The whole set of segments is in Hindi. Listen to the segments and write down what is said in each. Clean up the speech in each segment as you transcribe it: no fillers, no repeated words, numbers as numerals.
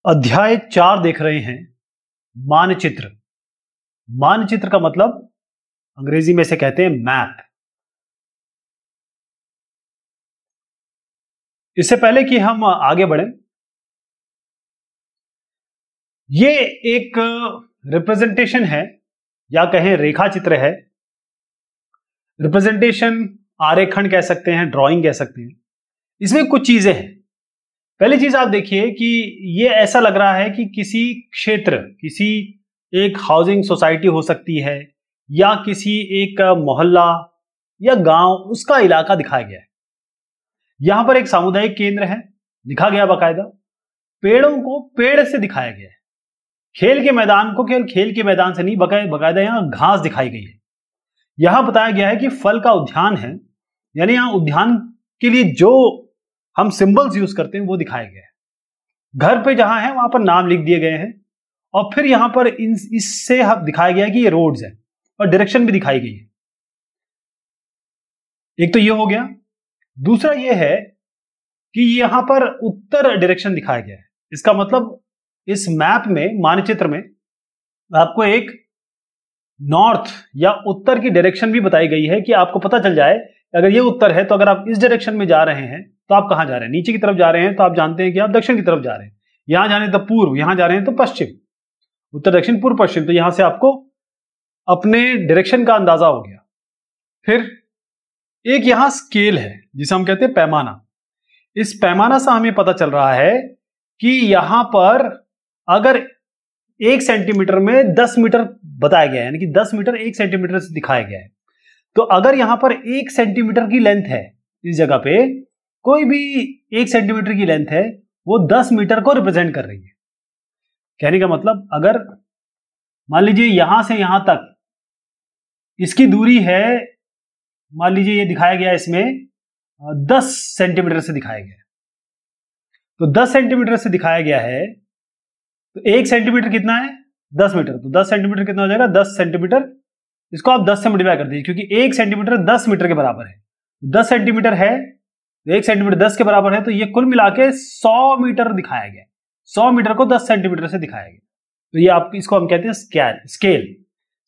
अध्याय 4 देख रहे हैं। मानचित्र। मानचित्र का मतलब अंग्रेजी में से कहते हैं मैप। इससे पहले कि हम आगे बढ़ें, ये एक रिप्रेजेंटेशन है या कहें रेखा चित्र है। रिप्रेजेंटेशन आरेखण कह सकते हैं, ड्राइंग कह सकते हैं। इसमें कुछ चीजें हैं। पहली चीज आप देखिए कि ये ऐसा लग रहा है कि किसी क्षेत्र, किसी एक हाउसिंग सोसाइटी हो सकती है या किसी एक मोहल्ला या गांव, उसका इलाका दिखाया गया है। यहां पर एक सामुदायिक केंद्र है, लिखा गया बाकायदा। पेड़ों को पेड़ से दिखाया गया है। खेल के मैदान को केवल खेल के मैदान से नहीं, बाकायदा यहां घास दिखाई गई है। यहां बताया गया है कि फल का उद्यान है, यानी यहां उद्यान के लिए जो हम सिंबल्स यूज करते हैं वो दिखाया गया है। घर पे जहां है वहां पर नाम लिख दिए गए हैं और फिर यहां पर इससे दिखाया गया है कि ये रोड्स है और डायरेक्शन भी दिखाई गई है। एक तो ये हो गया। दूसरा ये है कि यहां पर उत्तर डायरेक्शन दिखाया गया है। इसका मतलब इस मैप में, मानचित्र में आपको एक नॉर्थ या उत्तर की डायरेक्शन भी बताई गई है कि आपको पता चल जाए अगर ये उत्तर है तो अगर आप इस डायरेक्शन में जा रहे हैं तो आप कहां जा रहे हैं। नीचे की तरफ जा रहे हैं तो आप जानते हैं कि आप दक्षिण की तरफ जा रहे हैं। यहां जाने तो पूर्व, यहां जा रहे हैं तो पश्चिम, उत्तर दक्षिण पूर्व पश्चिम। तो यहां से आपको अपने डायरेक्शन का अंदाजा हो गया। फिर एक यहां स्केल है जिसे हम कहते हैं पैमाना। इस पैमाना से हमें पता चल रहा है कि यहां पर अगर 1 सेंटीमीटर में 10 मीटर बताया गया है, यानी कि 10 मीटर 1 सेंटीमीटर से दिखाया गया है। तो अगर यहां पर 1 सेंटीमीटर की लेंथ है, इस जगह पे कोई भी 1 सेंटीमीटर की लेंथ है, वो 10 मीटर को रिप्रेजेंट कर रही है। कहने का मतलब अगर मान लीजिए यहां से यहां तक इसकी दूरी है, मान लीजिए ये दिखाया गया इसमें 10 सेंटीमीटर से दिखाया गया है। तो 10 सेंटीमीटर से दिखाया गया है तो 1 सेंटीमीटर कितना है? 10 मीटर। तो 10 सेंटीमीटर कितना हो जाएगा? 10 सेंटीमीटर। इसको आप 10 से मल्टीप्लाई कर दीजिए क्योंकि 1 सेंटीमीटर 10 मीटर के बराबर है। 10 सेंटीमीटर है, 1 सेंटीमीटर 10 के बराबर है, तो ये कुल मिला के 100 मीटर दिखाया गया। 100 मीटर को 10 सेंटीमीटर से दिखाया गया। तो ये आप इसको हम कहते हैं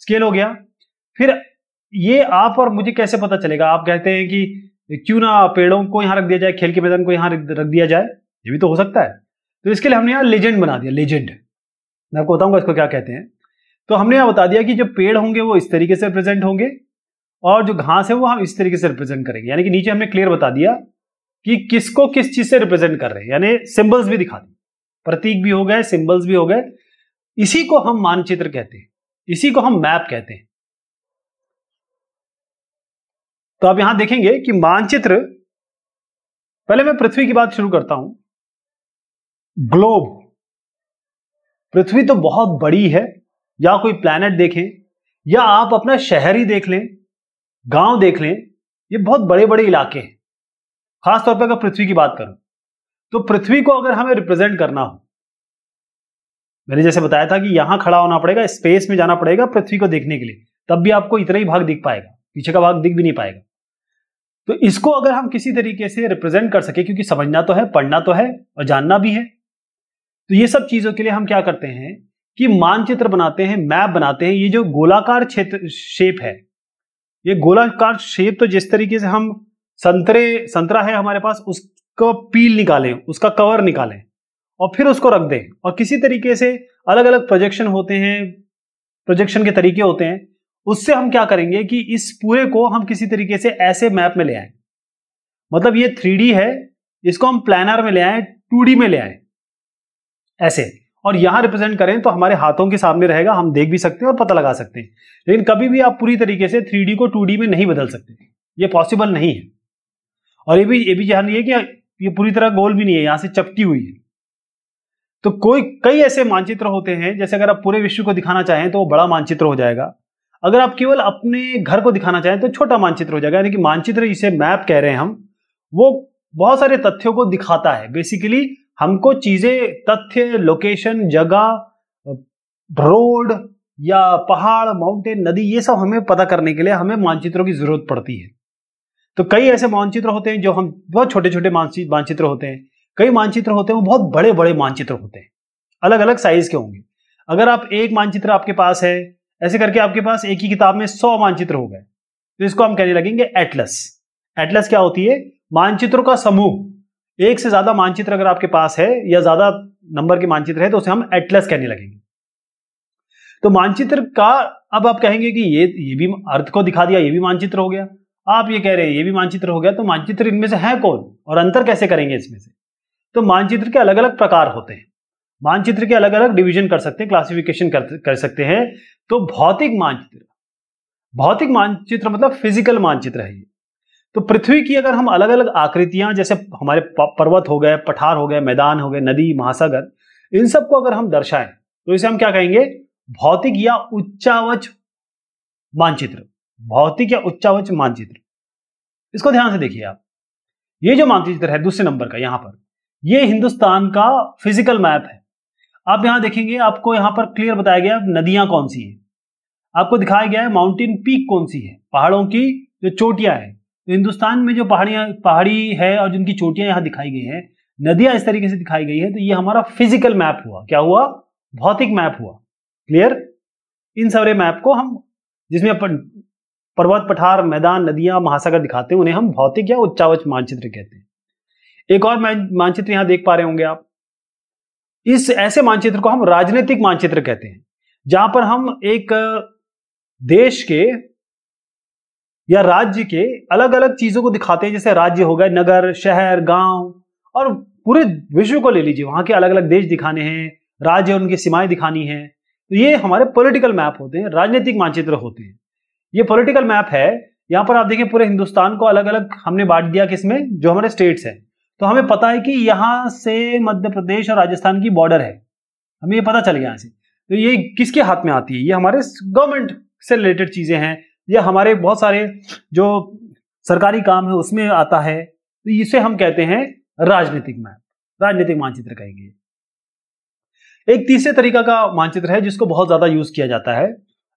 स्केल हो गया। फिर ये आप और मुझे कैसे पता चलेगा? आप कहते हैं कि क्यों ना पेड़ों को यहां रख दिया जाए, खेल के मैदान को यहां रख दिया जाए, ये भी तो हो सकता है। तो इसके लिए हमने यहां लेजेंड बना दिया। लेजेंड मैं आपको बताऊंगा इसको क्या कहते हैं। तो हमने यहां बता दिया कि जो पेड़ होंगे वो इस तरीके से रिप्रेजेंट होंगे और जो घास है वो हम इस तरीके से रिप्रेजेंट करेंगे। यानी कि नीचे हमने क्लियर बता दिया कि किसको किस चीज से रिप्रेजेंट कर रहे हैं, यानी सिंबल्स भी दिखा दिए। प्रतीक भी हो गए, सिंबल्स भी हो गए। इसी को हम मानचित्र कहते हैं, इसी को हम मैप कहते हैं। तो आप यहां देखेंगे कि मानचित्र, पहले मैं पृथ्वी की बात शुरू करता हूं। ग्लोब, पृथ्वी तो बहुत बड़ी है, या कोई प्लैनेट देखें या आप अपना शहर ही देख लें, गांव देख लें, ये बहुत बड़े बड़े इलाके हैं। खासतौर पर अगर पृथ्वी की बात करूं तो पृथ्वी को अगर हमें रिप्रेजेंट करना हो, मैंने जैसे बताया था कि यहां खड़ा होना पड़ेगा, स्पेस में जाना पड़ेगा पृथ्वी को देखने के लिए, तब भी आपको इतना ही भाग दिख पाएगा, पीछे का भाग दिख भी नहीं पाएगा। तो इसको अगर हम किसी तरीके से रिप्रेजेंट कर सके, क्योंकि समझना तो है, पढ़ना तो है और जानना भी है, तो ये सब चीजों के लिए हम क्या करते हैं कि मानचित्र बनाते हैं, मैप बनाते हैं। ये जो गोलाकार क्षेत्र शेप है, ये गोलाकार शेप, तो जिस तरीके से हम संतरा है हमारे पास, उसको पील निकालें, उसका कवर निकालें और फिर उसको रख दें, और किसी तरीके से अलग अलग प्रोजेक्शन होते हैं, प्रोजेक्शन के तरीके होते हैं, उससे हम क्या करेंगे कि इस पूरे को हम किसी तरीके से ऐसे मैप में ले आए। मतलब ये 3D है, इसको हम प्लानर में ले आए, 2D में ले आए ऐसे, और यहां रिप्रेजेंट करें तो हमारे हाथों के सामने रहेगा, हम देख भी सकते हैं और पता लगा सकते हैं। लेकिन कभी भी आप पूरी तरीके से 3D को 2D में नहीं बदल सकते, ये पॉसिबल नहीं है। और ये भी ध्यान रखिए कि ये पूरी तरह गोल भी नहीं है, यहां से चपटी हुई है। तो कई ऐसे मानचित्र होते हैं, जैसे अगर आप पूरे विश्व को दिखाना चाहें तो वो बड़ा मानचित्र हो जाएगा। अगर आप केवल अपने घर को दिखाना चाहें तो छोटा मानचित्र हो जाएगा। यानी कि मानचित्र, जिसे मैप कह रहे हैं हम, वो बहुत सारे तथ्यों को दिखाता है। बेसिकली हमको चीजें, तथ्य, लोकेशन, जगह, रोड या पहाड़, माउंटेन, नदी, ये सब हमें पता करने के लिए हमें मानचित्रों की जरूरत पड़ती है। तो कई ऐसे मानचित्र होते हैं जो हम बहुत छोटे छोटे मानचित्र होते हैं, कई मानचित्र होते हैं वो बहुत बड़े बड़े मानचित्र होते हैं। अलग अलग साइज के होंगे। अगर आप एक मानचित्र आपके पास है, ऐसे करके आपके पास एक ही किताब में 100 मानचित्र हो गए, तो इसको हम कहने लगेंगे एटलस। एटलस क्या होती है? मानचित्रों का समूह। एक से ज्यादा मानचित्र अगर आपके पास है या ज्यादा नंबर के मानचित्र है तो उसे हम एटलस कहने लगेंगे। तो मानचित्र का अब आप कहेंगे कि ये भी अर्थ को दिखा दिया, ये भी मानचित्र हो गया। आप ये कह रहे हैं ये भी मानचित्र हो गया, तो मानचित्र इनमें से है कौन और अंतर कैसे करेंगे इसमें से? तो मानचित्र के अलग अलग प्रकार होते हैं, मानचित्र के अलग अलग डिवीजन कर सकते हैं, क्लासिफिकेशन कर सकते हैं। तो भौतिक मानचित्र, भौतिक मानचित्र मतलब फिजिकल मानचित्र है ये। तो पृथ्वी की अगर हम अलग अलग आकृतियां, जैसे हमारे पर्वत हो गए, पठार हो गए, मैदान हो गए, नदी, महासागर, इन सबको अगर हम दर्शाएं तो इसे हम क्या कहेंगे? भौतिक या उच्चावच मानचित्र। भौतिक या उच्चावच मानचित्र। इसको ध्यान से देखिए आप, ये जो मानचित्र है दूसरे नंबर का यहां पर, ये हिंदुस्तान का फिजिकल मैप है। आप यहां देखेंगे, आपको यहां पर क्लियर बताया गया नदियां कौन सी हैं, आपको दिखाया गया है माउंटेन पीक कौन सी है, पहाड़ों की जो चोटियां हैं। तो हिंदुस्तान में जो पहाड़ी है और जिनकी चोटियां यहां दिखाई गई हैं, नदियां इस तरीके से दिखाई गई है, तो ये हमारा फिजिकल मैप हुआ। क्या हुआ? भौतिक मैप हुआ। क्लियर? इन सारे मैप को हम, जिसमें पर्वत, पठार, मैदान, नदियां, महासागर दिखाते हैं, उन्हें हम भौतिक या उच्चावच मानचित्र कहते हैं। एक और मानचित्र यहां देख पा रहे होंगे आप, इस ऐसे मानचित्र को हम राजनीतिक मानचित्र कहते हैं, जहां पर हम एक देश के या राज्य के अलग अलग चीजों को दिखाते हैं। जैसे राज्य हो गए, नगर, शहर, गांव, और पूरे विश्व को ले लीजिए, वहां के अलग अलग देश दिखाने हैं, राज्य और उनकी सीमाएं दिखानी है। तो ये हमारे पॉलिटिकल मैप होते हैं, राजनीतिक मानचित्र होते हैं। ये पॉलिटिकल मैप है। यहां पर आप देखिए पूरे हिंदुस्तान को अलग अलग हमने बांट दिया, किसमें? जो हमारे स्टेट्स हैं। तो हमें पता है कि यहां से मध्य प्रदेश और राजस्थान की बॉर्डर है, हमें ये पता चल गया यहाँ से। तो ये किसके हाथ में आती है? ये हमारे गवर्नमेंट से रिलेटेड चीजें हैं, या हमारे बहुत सारे जो सरकारी काम है उसमें आता है। तो इसे हम कहते हैं राजनीतिक मैप, राजनीतिक मानचित्र कहेंगे। एक तीसरे तरीका का मानचित्र है जिसको बहुत ज्यादा यूज किया जाता है।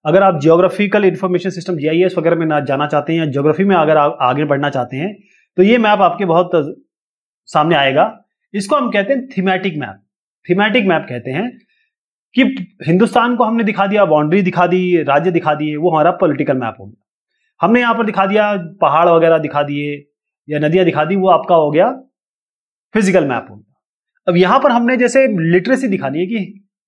अगर आप जियोग्राफिकल इंफॉर्मेशन सिस्टम जीआईएस वगैरह में ना जाना चाहते हैं, या ज्योग्राफी में अगर आप आगे बढ़ना चाहते हैं, तो ये मैप आपके बहुत सामने आएगा। इसको हम कहते हैं थीमेटिक मैप। थीमेटिक मैप कहते हैं कि हिंदुस्तान को हमने दिखा दिया, बाउंड्री दिखा दी, राज्य दिखा दिए, वो हमारा पॉलिटिकल मैप हो गया। हमने यहां पर दिखा दिया पहाड़ वगैरह दिखा दिए या नदियां दिखा दी, वो आपका हो गया फिजिकल मैप हो गया। अब यहां पर हमने जैसे लिटरेसी दिखानी है कि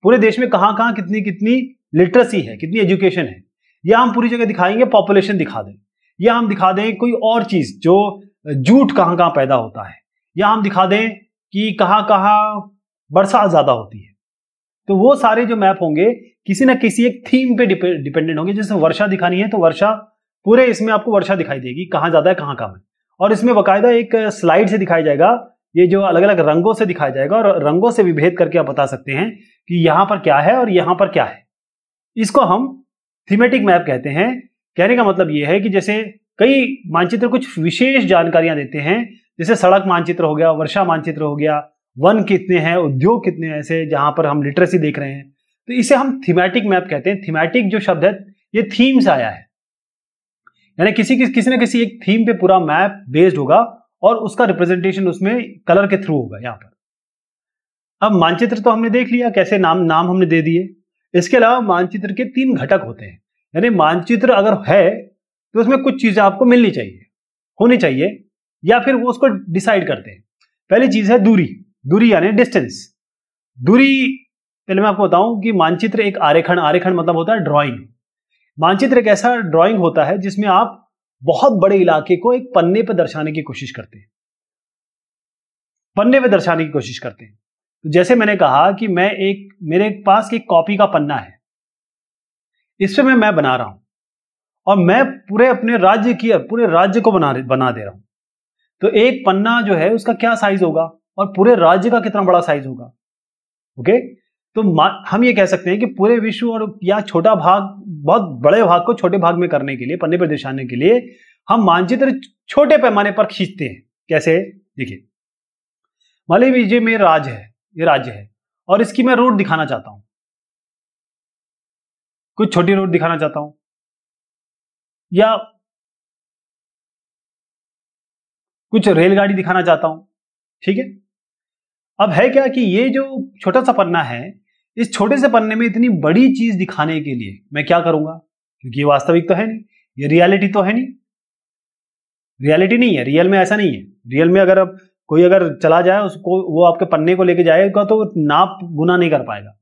पूरे देश में कहां कहां कितनी कितनी लिटरेसी है, कितनी एजुकेशन है, या हम पूरी जगह दिखाएंगे पॉपुलेशन दिखा दें, या हम दिखा दें कोई और चीज, जो जूट कहां कहां पैदा होता है, या हम दिखा दें कि कहां कहां बरसात ज्यादा होती है। तो वो सारे जो मैप होंगे किसी ना किसी एक थीम पे डिपेंडेंट होंगे। जैसे वर्षा दिखानी है तो वर्षा, पूरे इसमें आपको वर्षा दिखाई देगी, कहां ज्यादा है कहां कम है, और इसमें बाकायदा एक स्लाइड से दिखाया जाएगा, ये जो अलग अलग रंगों से दिखाया जाएगा, और रंगों से विभेद करके आप बता सकते हैं कि यहां पर क्या है और यहां पर क्या है। इसको हम थीमेटिक मैप कहते हैं। कहने का मतलब यह है कि जैसे कई मानचित्र कुछ विशेष जानकारियां देते हैं, जैसे सड़क मानचित्र हो गया, वर्षा मानचित्र हो गया, वन कितने हैं, उद्योग कितने हैं, ऐसे जहां पर हम लिटरेसी देख रहे हैं, तो इसे हम थीमेटिक मैप कहते हैं। थीमेटिक जो शब्द है ये थीम से आया है, यानी किसी ना किसी एक थीम पे पूरा मैप बेस्ड होगा और उसका रिप्रेजेंटेशन उसमें कलर के थ्रू होगा यहां पर। अब मानचित्र तो हमने देख लिया, कैसे नाम हमने दे दिए। इसके अलावा मानचित्र के 3 घटक होते हैं, यानी मानचित्र अगर है तो उसमें कुछ चीजें आपको मिलनी चाहिए, होनी चाहिए, या फिर वो उसको डिसाइड करते हैं। पहली चीज है दूरी। दूरी यानी डिस्टेंस। दूरी, पहले मैं आपको बताऊं कि मानचित्र एक आरेखन, आरेखन मतलब होता है ड्राइंग। मानचित्र एक ऐसा ड्राइंग होता है जिसमें आप बहुत बड़े इलाके को एक पन्ने पर दर्शाने की कोशिश करते हैं, पन्ने पे दर्शाने की कोशिश करते हैं। तो जैसे मैंने कहा कि मेरे पास एक कॉपी का पन्ना है, इस पे मैं बना रहा हूं, और मैं पूरे अपने पूरे राज्य को बना दे रहा हूं। तो एक पन्ना जो है उसका क्या साइज होगा और पूरे राज्य का कितना बड़ा साइज होगा। ओके, तो हम ये कह सकते हैं कि पूरे विश्व और या छोटा भाग, बहुत बड़े भाग को छोटे भाग में करने के लिए, पन्ने पर दर्शाने के लिए हम मानचित्र छोटे पैमाने पर खींचते हैं। कैसे? देखिए, मान लीजिए ये राज्य है और इसकी मैं रोड दिखाना चाहता हूं, कुछ छोटी रोड दिखाना चाहता हूं, या कुछ रेलगाड़ी दिखाना चाहता हूं। ठीक है, अब है क्या कि ये जो छोटा सा पन्ना है इस छोटे से पन्ने में इतनी बड़ी चीज दिखाने के लिए मैं क्या करूंगा, क्योंकि ये वास्तविक तो है नहीं, ये रियलिटी तो है नहीं, रियलिटी नहीं है, रियल में ऐसा नहीं है। रियल में अगर कोई अगर चला जाए उसको, वो आपके पन्ने को लेके जाएगा तो नाप गुना नहीं कर पाएगा।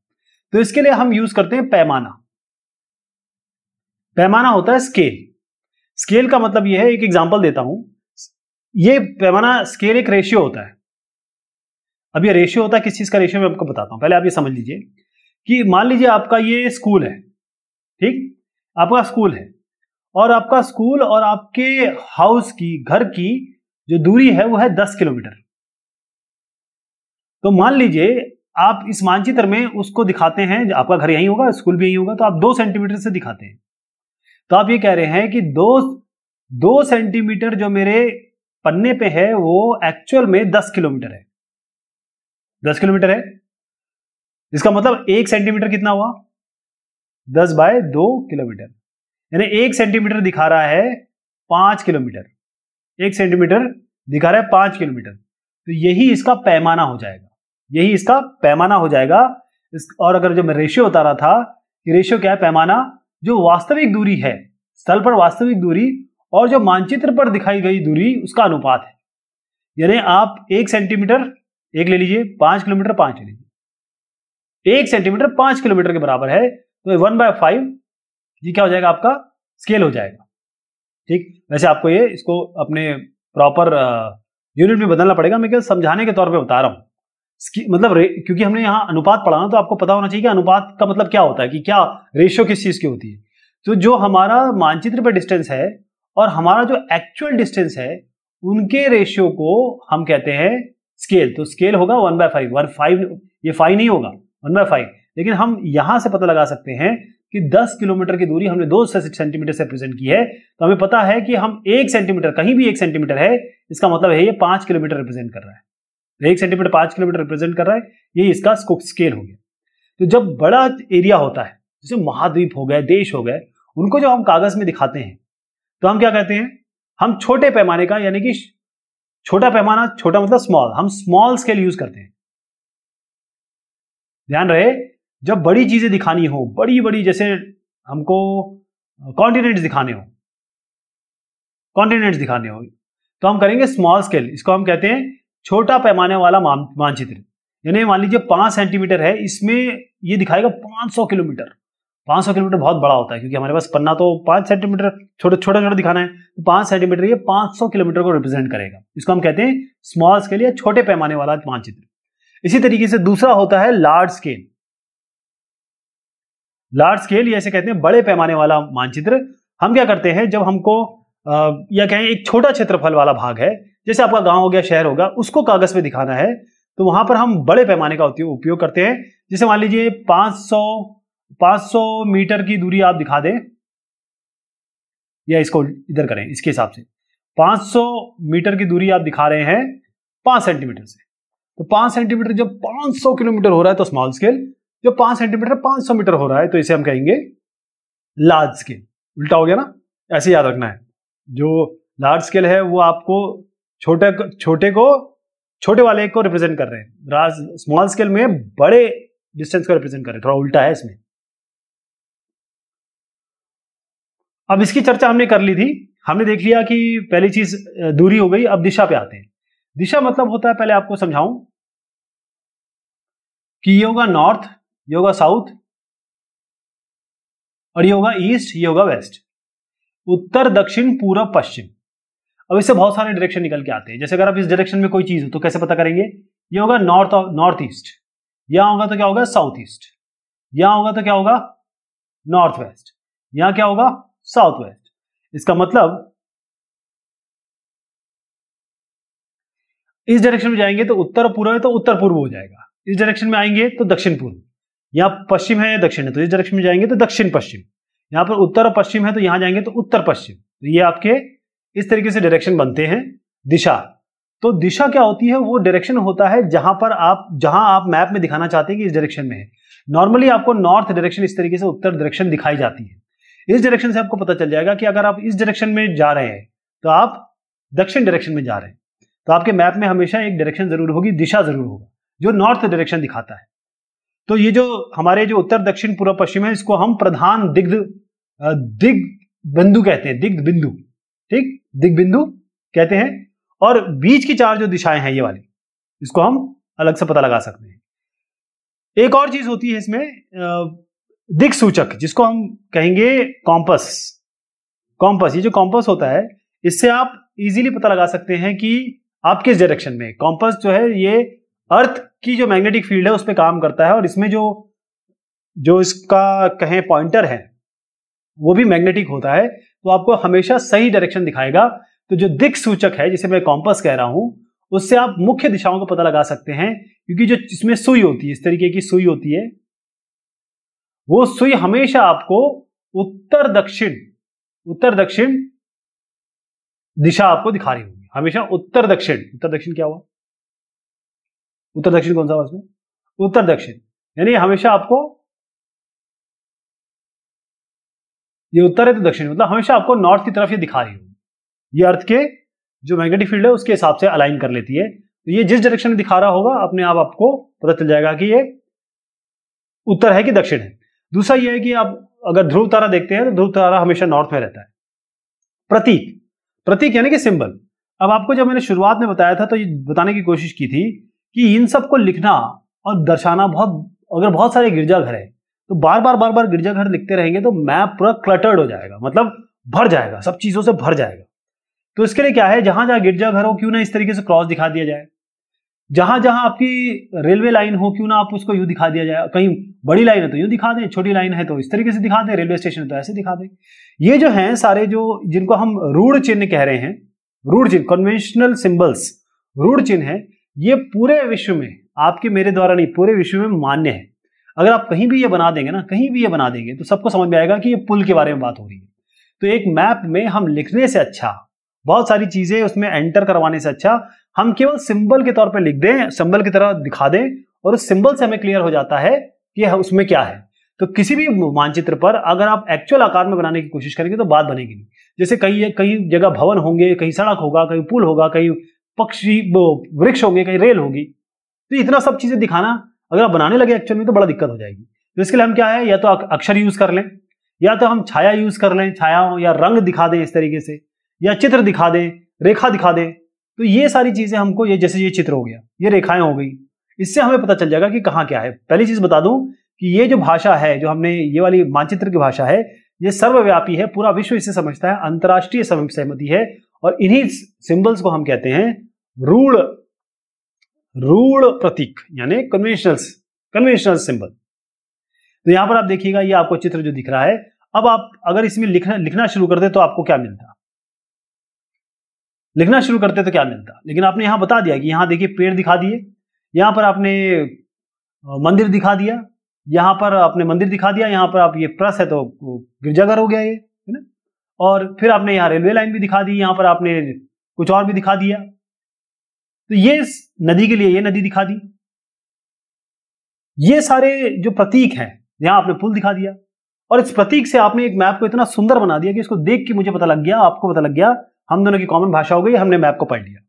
तो इसके लिए हम यूज करते हैं पैमाना। पैमाना होता है स्केल। स्केल का मतलब यह है, एक एग्जांपल देता हूं, ये पैमाना स्केल एक रेशियो होता है। अब ये रेशियो होता है किस चीज का रेशियो, मैं आपको बताता हूं। पहले आप ये समझ लीजिए कि मान लीजिए आपका ये स्कूल है, ठीक, आपका स्कूल है, और आपका स्कूल और आपके हाउस की, घर की जो दूरी है वो है 10 किलोमीटर। तो मान लीजिए आप इस मानचित्र में उसको दिखाते हैं, आपका घर यहीं होगा, स्कूल भी यहीं होगा, तो आप 2 सेंटीमीटर से दिखाते हैं। तो आप ये कह रहे हैं कि 2 सेंटीमीटर जो मेरे पन्ने पे है वो एक्चुअल में 10 किलोमीटर है। 10 किलोमीटर है, इसका मतलब 1 सेंटीमीटर कितना हुआ, 10/2 किलोमीटर, यानी 1 सेंटीमीटर दिखा रहा है 5 किलोमीटर। 1 सेंटीमीटर दिखा रहा है 5 किलोमीटर। तो यही इसका पैमाना हो जाएगा, यही इसका पैमाना हो जाएगा। और अगर जो मैं रेशियो बता रहा था, कि रेशियो क्या है, पैमाना, जो वास्तविक दूरी है, स्थल पर वास्तविक दूरी और जो मानचित्र पर दिखाई गई दूरी, उसका अनुपात है। यानी आप 1 सेंटीमीटर, एक ले लीजिए, 5 किलोमीटर 5 ले लीजिए, 1 सेंटीमीटर 5 किलोमीटर के बराबर है, तो 1/5 ये क्या हो जाएगा, आपका स्केल हो जाएगा। ठीक, वैसे आपको ये इसको अपने प्रॉपर यूनिट में बदलना पड़ेगा, मैं क्या समझाने के तौर पे बता रहा हूं। मतलब क्योंकि हमने यहां अनुपात पढ़ा ना, तो आपको पता होना चाहिए कि अनुपात का मतलब क्या होता है, कि क्या रेशियो किस चीज की होती है। तो जो हमारा मानचित्र पर डिस्टेंस है और हमारा जो एक्चुअल डिस्टेंस है, उनके रेशियो को हम कहते हैं स्केल। तो स्केल होगा 1/5, ये 5 नहीं होगा, 1/5। लेकिन हम यहां से पता लगा सकते हैं कि 10 किलोमीटर की दूरी हमने 2 सेंटीमीटर से रिप्रेजेंट की है, तो हमें पता है कि हम 1 सेंटीमीटर, कहीं भी 1 सेंटीमीटर है, इसका मतलब है ये 5 किलोमीटर रिप्रेजेंट कर रहा है। 1 सेंटीमीटर 5 किलोमीटर रिप्रेजेंट कर रहा है, ये इसका स्केल हो गया। तो जब बड़ा एरिया होता है, जैसे महाद्वीप हो गए, देश हो गए, उनको जो हम कागज में दिखाते हैं, तो हम क्या कहते हैं, हम छोटे पैमाने का, यानी कि छोटा पैमाना, छोटा मतलब स्मॉल, हम स्मॉल स्केल यूज करते हैं। ध्यान रहे, जब बड़ी चीजें दिखानी हो, बड़ी बड़ी, जैसे हमको कॉन्टिनेंट्स दिखाने हो, तो हम करेंगे स्मॉल स्केल। इसको हम कहते हैं छोटा पैमाने वाला मानचित्र। यानी मान लीजिए 5 सेंटीमीटर है, इसमें ये दिखाएगा 500 किलोमीटर। 500 किलोमीटर बहुत बड़ा होता है, क्योंकि हमारे पास पन्ना तो 5 सेंटीमीटर छोटा दिखाना है, तो 5 सेंटीमीटर ये 500 किलोमीटर को रिप्रेजेंट करेगा। इसको हम कहते हैं स्मॉल स्केल या छोटे पैमाने वाला मानचित्र। इसी तरीके से दूसरा होता है लार्ज स्केल। लार्ज स्केल या ऐसे कहते हैं बड़े पैमाने वाला मानचित्र। हम क्या करते हैं, जब हमको या कहें एक छोटा क्षेत्रफल वाला भाग है, जैसे आपका गांव हो गया, शहर होगा, उसको कागज पे दिखाना है, तो वहां पर हम बड़े पैमाने का उपयोग करते हैं। जैसे मान लीजिए 500 मीटर की दूरी आप दिखा दें, या इसको इधर करें, इसके हिसाब से 500 मीटर की दूरी आप दिखा रहे हैं 5 सेंटीमीटर से, तो 5 सेंटीमीटर जब 500 किलोमीटर हो रहा है तो स्मॉल स्केल, जब 5 सेंटीमीटर 500 मीटर हो रहा है तो इसे हम कहेंगे लार्ज स्केल। उल्टा हो गया ना, ऐसे याद रखना है। जो लार्ज स्केल है वो आपको छोटे वाले को रिप्रेजेंट कर रहे हैं, स्मॉल स्केल में बड़े डिस्टेंस को रिप्रेजेंट कर रहे हैं, थोड़ा उल्टा है इसमें। अब इसकी चर्चा हमने कर ली थी, हमने देख लिया कि पहली चीज दूरी हो गई। अब दिशा पे आते हैं। दिशा मतलब होता है, पहले आपको समझाऊं कि ये होगा नॉर्थ, ये होगा साउथ, और ये होगा ईस्ट, ये होगा वेस्ट, उत्तर दक्षिण पूर्व पश्चिम। अब इससे बहुत सारे डायरेक्शन निकल के आते हैं। जैसे अगर आप इस डायरेक्शन में कोई चीज हो तो कैसे पता करेंगे, ये होगा नॉर्थ ईस्ट, यहां होगा तो क्या होगा साउथ ईस्ट, यहां होगा तो क्या होगा नॉर्थ वेस्ट, यहां क्या होगा साउथ वेस्ट। इसका मतलब इस डायरेक्शन में जाएंगे तो उत्तर पूर्व है तो उत्तर पूर्व हो जाएगा, इस डायरेक्शन में आएंगे तो दक्षिण पूर्व, यहां पश्चिम है या दक्षिण है तो इस डायरेक्शन में जाएंगे तो दक्षिण पश्चिम, यहां पर उत्तर और पश्चिम है तो यहां जाएंगे तो उत्तर पश्चिम। तो ये आपके इस तरीके से डायरेक्शन बनते हैं। दिशा, तो दिशा क्या होती है, वो डायरेक्शन होता है जहां आप मैप में दिखाना चाहते हैं कि इस डायरेक्शन में है। नॉर्मली आपको नॉर्थ डायरेक्शन इस तरीके से उत्तर डायरेक्शन दिखाई जाती है। इस डायरेक्शन से आपको पता चल जाएगा कि अगर आप इस डायरेक्शन में जा रहे हैं तो आप दक्षिण डायरेक्शन में जा रहे हैं, तो आपके मैप में हमेशा एक डायरेक्शन जरूर होगी, दिशा जरूर होगा जो नॉर्थ डायरेक्शन दिखाता है। तो ये जो हमारे जो उत्तर दक्षिण पूर्व पश्चिम है, इसको हम प्रधान दिग्ध बिंदु कहते हैं, दिग्ध बिंदु, ठीक, दिग्ध बिंदु कहते हैं। और बीच की 4 जो दिशाएं हैं ये वाली, इसको हम अलग से पता लगा सकते हैं। एक और चीज होती है इसमें दिक् सूचक, जिसको हम कहेंगे कॉम्पस। कॉम्पस, ये जो कॉम्पस होता है, इससे आप इजीली पता लगा सकते हैं कि आप किस डायरेक्शन में। कॉम्पस जो है ये अर्थ की जो मैग्नेटिक फील्ड है उस पर काम करता है, और इसमें जो इसका कहें पॉइंटर है वो भी मैग्नेटिक होता है, तो आपको हमेशा सही डायरेक्शन दिखाएगा। तो जो दिक् सूचक है, जिसे मैं कॉम्पस कह रहा हूं, उससे आप मुख्य दिशाओं को पता लगा सकते हैं, क्योंकि जो इसमें सुई होती है, इस तरीके की सुई होती है, वो सुई हमेशा आपको उत्तर दक्षिण दिशा आपको दिखा रही होगी, हमेशा उत्तर दक्षिण। उत्तर दक्षिण क्या हुआ? उत्तर दक्षिण कौन सा हुआ इसमें? उत्तर दक्षिण, यानी हमेशा आपको, ये उत्तर है तो दक्षिण, मतलब हमेशा आपको नॉर्थ की तरफ ये दिखा रही होगी। ये अर्थ के जो मैग्नेटिक फील्ड है उसके हिसाब से अलाइन कर लेती है। तो ये जिस डायरेक्शन में दिखा रहा होगा, अपने आप आपको पता चल जाएगा कि ये उत्तर है कि दक्षिण है। दूसरा ये है कि आप अगर ध्रुव तारा देखते हैं तो ध्रुव तारा हमेशा नॉर्थ में रहता है। प्रतीक यानी कि सिंबल। अब आपको जब मैंने शुरुआत में बताया था तो ये बताने की कोशिश की थी कि इन सबको लिखना और दर्शाना अगर बहुत सारे गिरजाघर है तो बार बार गिरजाघर लिखते रहेंगे तो मैप पूरा क्लटर्ड हो जाएगा, मतलब भर जाएगा, सब चीजों से भर जाएगा। तो इसके लिए क्या है, जहां जहां गिरजाघर हो क्यों ना इस तरीके से क्रॉस दिखा दिया जाए, जहां जहां आपकी रेलवे लाइन हो क्यों ना आप उसको यूं दिखा दिया जाए। कहीं बड़ी लाइन है तो यूं दिखा दें, छोटी लाइन है तो इस तरीके से दिखा दें, रेलवे स्टेशन है तो ऐसे दिखा दें। ये जो हैं सारे जो जिनको हम रूढ़ चिन्ह कह रहे हैं, रूढ़ चिन्ह, कन्वेंशनल सिंबल्स, रूढ़ चिन्ह है, ये पूरे विश्व में, आपके मेरे द्वारा नहीं, पूरे विश्व में मान्य है। अगर आप कहीं भी ये बना देंगे ना, कहीं भी ये बना देंगे तो सबको समझ में आएगा कि ये पुल के बारे में बात हो रही है। तो एक मैप में हम लिखने से अच्छा, बहुत सारी चीजें उसमें एंटर करवाने से अच्छा, हम केवल सिंबल के तौर पे लिख दें, सिंबल की तरह दिखा दें, और उस सिंबल से हमें क्लियर हो जाता है कि उसमें क्या है। तो किसी भी मानचित्र पर अगर आप एक्चुअल आकार में बनाने की कोशिश करेंगे तो बात बनेगी नहीं। जैसे कई जगह भवन होंगे, कहीं सड़क होगा, कहीं पुल होगा, कहीं पक्षी वृक्ष होंगे, कहीं रेल होगी, तो इतना सब चीजें दिखाना अगर आप बनाने लगे एक्चुअल में तो बड़ा दिक्कत हो जाएगी। तो इसके लिए हम क्या है, या तो अक्षर यूज कर लें, या तो हम छाया यूज कर लें, छाया या रंग दिखा दें इस तरीके से, या चित्र दिखा दें, रेखा दिखा दें। तो ये सारी चीजें हमको, ये जैसे ये चित्र हो गया, ये रेखाएं हो गई, इससे हमें पता चल जाएगा कि कहाँ क्या है। पहली चीज बता दूं कि ये जो भाषा है, जो हमने ये वाली मानचित्र की भाषा है, ये सर्वव्यापी है, पूरा विश्व इसे समझता है, अंतरराष्ट्रीय सहमति है, और इन्हीं सिंबल्स को हम कहते हैं रूढ़ प्रतीक, यानी कन्वेंशनल सिंबल। तो यहां पर आप देखिएगा, ये आपको चित्र जो दिख रहा है, अब आप अगर इसमें लिखना शुरू कर दे तो आपको क्या मिलता, लिखना शुरू करते तो क्या मिलता। लेकिन आपने यहां बता दिया कि यहां देखिए पेड़ दिखा दिए, यहां पर आपने मंदिर दिखा दिया, यहां पर आपने मंदिर दिखा दिया, यहां पर आप ये प्रेस है तो गिरजाघर हो गया ये, है ना। और फिर आपने यहां रेलवे लाइन भी दिखा दी, यहां पर आपने कुछ और भी दिखा दिया। तो ये नदी के लिए ये नदी दिखा दी। ये सारे जो प्रतीक हैं, यहां आपने पुल दिखा दिया, और इस प्रतीक से आपने एक मैप को इतना सुंदर बना दिया कि इसको देख के मुझे पता लग गया, आपको पता लग गया, हम दोनों की कॉमन भाषा हो गई, हमने मैप को पढ़ लिया।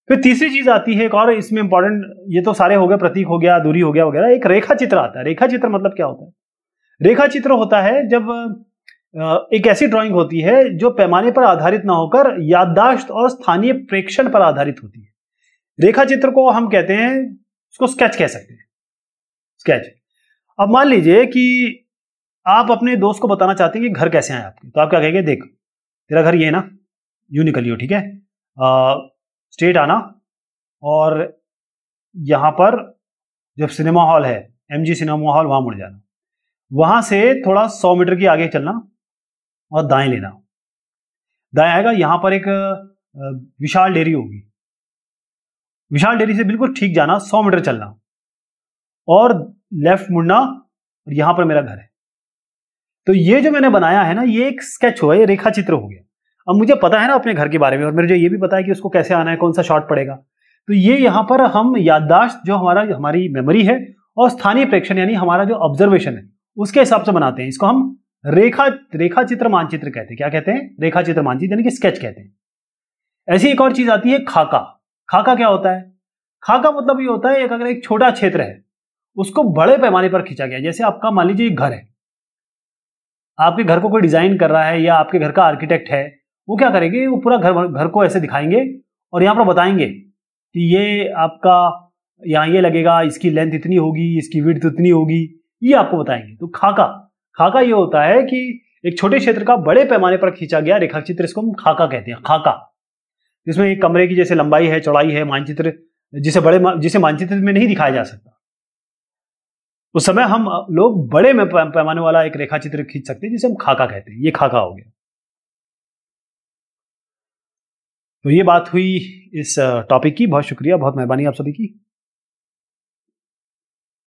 फिर तीसरी चीज आती है एक और, इसमें इंपॉर्टेंट, ये तो सारे हो गए, प्रतीक हो गया, दूरी हो गया वगैरह, एक रेखा चित्र आता है। रेखा चित्र मतलब क्या होता है? रेखा चित्र होता है जब एक ऐसी ड्राइंग होती है जो पैमाने पर आधारित ना होकर याददाश्त और स्थानीय प्रेक्षण पर आधारित होती है। रेखा चित्र को हम कहते हैं, उसको स्केच कह सकते हैं, स्केच। अब मान लीजिए कि आप अपने दोस्त को बताना चाहते हैं कि घर कैसे हैं आपके, तो आप क्या कहेंगे, देख तेरा घर ये है ना, यूं निकलियो, ठीक है, स्ट्रेट आना, और यहां पर जब सिनेमा हॉल है, MG सिनेमा हॉल, वहां मुड़ जाना, वहां से थोड़ा 100 मीटर की आगे चलना और दाएं लेना। दाएं आएगा, यहां पर एक विशाल डेयरी होगी, विशाल डेयरी से बिल्कुल ठीक जाना, 100 मीटर चलना और लेफ्ट मुड़ना, और यहां पर मेरा घर है। तो ये जो मैंने बनाया है ना, ये एक स्केच हुआ, ये रेखा चित्र हो गया। अब मुझे पता है ना अपने घर के बारे में, और मुझे ये भी पता है कि उसको कैसे आना है, कौन सा शॉट पड़ेगा। तो ये यहाँ पर हम याददाश्त, जो हमारी मेमोरी है, और स्थानीय प्रेक्षण यानी हमारा जो ऑब्जर्वेशन है, उसके हिसाब से बनाते हैं। इसको हम रेखा चित्र मानचित्र कहते हैं। क्या कहते हैं? रेखा चित्र मानचित्र यानी कि स्केच कहते हैं। ऐसी एक और चीज आती है खाका। खाका क्या होता है? खाका मतलब ये होता है, अगर एक छोटा क्षेत्र है, उसको बड़े पैमाने पर खींचा गया। जैसे आपका मान लीजिए एक घर है, आपके घर को कोई डिजाइन कर रहा है या आपके घर का आर्किटेक्ट है, वो क्या करेंगे, वो पूरा घर को ऐसे दिखाएंगे और यहाँ पर बताएंगे कि ये आपका यहाँ ये लगेगा, इसकी लेंथ इतनी होगी, इसकी विड्थ इतनी होगी, ये आपको बताएंगे। तो खाका ये होता है कि एक छोटे क्षेत्र का बड़े पैमाने पर खींचा गया रेखा चित्र, इसको हम खाका कहते हैं। खाका जिसमें एक कमरे की जैसे लंबाई है, चौड़ाई है, मानचित्र जिसे मानचित्र में नहीं दिखाया जा सकता, उस समय हम लोग बड़े में पैमाने वाला एक रेखा चित्र खींच सकते हैं, जिसे हम खाका कहते हैं। ये खाका हो गया। तो ये बात हुई इस टॉपिक की। बहुत शुक्रिया, बहुत मेहरबानी आप सभी की।